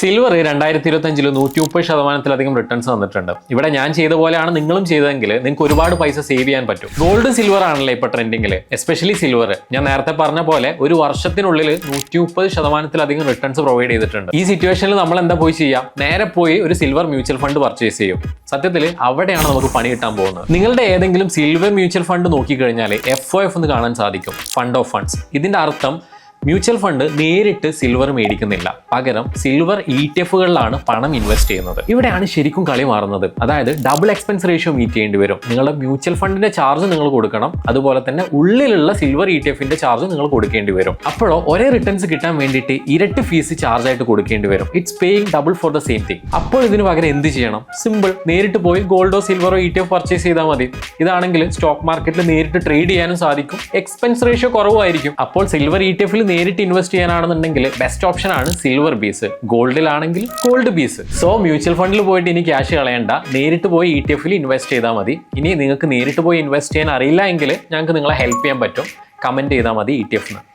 Silver 2025 130% returns വന്നിട്ടുണ്ട്. ഇവിടെ ഞാൻ ചെയ്ത പോലെയാണ് നിങ്ങളും ചെയ്തതെങ്കിൽ നിങ്ങൾക്ക് ഒരുപാട് പൈസ സേവ് ചെയ്യാൻ പറ്റും. ഗോൾഡ് സിൽവർ ആണല്ലേ ഇപ്പൊ ട്രെൻഡിങ്ങിൽ, എസ്പെഷ്യലി സിൽവർ. ഞാൻ നേരത്തെ പറഞ്ഞ പോലെ ഒരു വർഷത്തിനുള്ളിൽ 130% റിട്ടേൺസ് പ്രൊവൈഡ് ചെയ്തിട്ടുണ്ട്. ഈ സിറ്റുവേഷനിൽ നമ്മൾ എന്താ പോയി ചെയ്യാം? നേരെ പോയി ഒരു സിൽവർ മ്യൂച്വൽ ഫണ്ട് പർച്ചേസ് ചെയ്യും. സത്യത്തിൽ അവിടെയാണ് നമുക്ക് പണി കിട്ടാൻ പോകുന്നത്. നിങ്ങളുടെ ഏതെങ്കിലും സിൽവർ മ്യൂച്വൽ ഫണ്ട് നോക്കിക്കഴിഞ്ഞാൽ FOF എന്ന് കാണാൻ സാധിക്കും, ഫണ്ട് ഓഫ് ഫണ്ട്സ്. ഇതിന്റെ അർത്ഥം മ്യൂച്വൽ ഫണ്ട് നേരിട്ട് സിൽവർ മേടിക്കുന്നില്ല, പകരം സിൽവർ ETF-കളിലാണ് പണം ഇൻവെസ്റ്റ് ചെയ്യുന്നത്. ഇവിടെയാണ് ശരിക്കും കളി മാറുന്നത്. അതായത് ഡബിൾ എക്സ്പെൻസ് റേഷ്യോ മീറ്റ് ചെയ്യേണ്ടി വരും. നിങ്ങളുടെ മ്യൂച്വൽ ഫണ്ടിന്റെ ചാർജ് നിങ്ങൾ കൊടുക്കണം, അതുപോലെ തന്നെ ഉള്ളിലുള്ള സിൽവർ ETF-ന്റെ ചാർജ് നിങ്ങൾ കൊടുക്കേണ്ടി വരും. അപ്പോഴോ ഒരേ റിട്ടേൺസ് കിട്ടാൻ വേണ്ടിയിട്ട് ഇരട്ടി ഫീസ് ചാർജ് ആയിട്ട് കൊടുക്കേണ്ടി വരും. It's paying double for the same thing. അപ്പോൾ ഇതിന് പകരം എന്ത് ചെയ്യണം? സിമ്പിൾ, നേരിട്ട് പോയി ഗോൾഡോ സിൽവറോ ETF പർച്ചേസ് ചെയ്താൽ മതി. ഇതാണെങ്കിൽ സ്റ്റോക്ക് മാർക്കറ്റിൽ നേരിട്ട് ട്രേഡ് ചെയ്യാനും സാധിക്കും, എക്സ്പെൻസ് റേഷ്യോ കുറവായിരിക്കും. അപ്പോൾ സിൽവർ ETF-ൽ നേരിട്ട് ഇൻവെസ്റ്റ് ചെയ്യാനാണെന്നുണ്ടെങ്കിൽ ബെസ്റ്റ് ഓപ്ഷൻ ആണ് സിൽവർ ബീസ്. ഗോൾഡിലാണെങ്കിൽ ഗോൾഡ് ബീസ്. സോ മ്യൂച്വൽ ഫണ്ടിൽ പോയിട്ട് ഇനി ക്യാഷ് കളയണ്ട, നേരിട്ട് പോയി ETF-ൽ ഇൻവെസ്റ്റ് ചെയ്താൽ മതി. ഇനി നിങ്ങൾക്ക് നേരിട്ട് പോയി ഇൻവെസ്റ്റ് ചെയ്യാൻ അറിയില്ല എങ്കിൽ ഞങ്ങൾക്ക് നിങ്ങളെ ഹെൽപ്പ് ചെയ്യാൻ പറ്റും. കമന്റ് ചെയ്താൽ മതി ETF-ന്.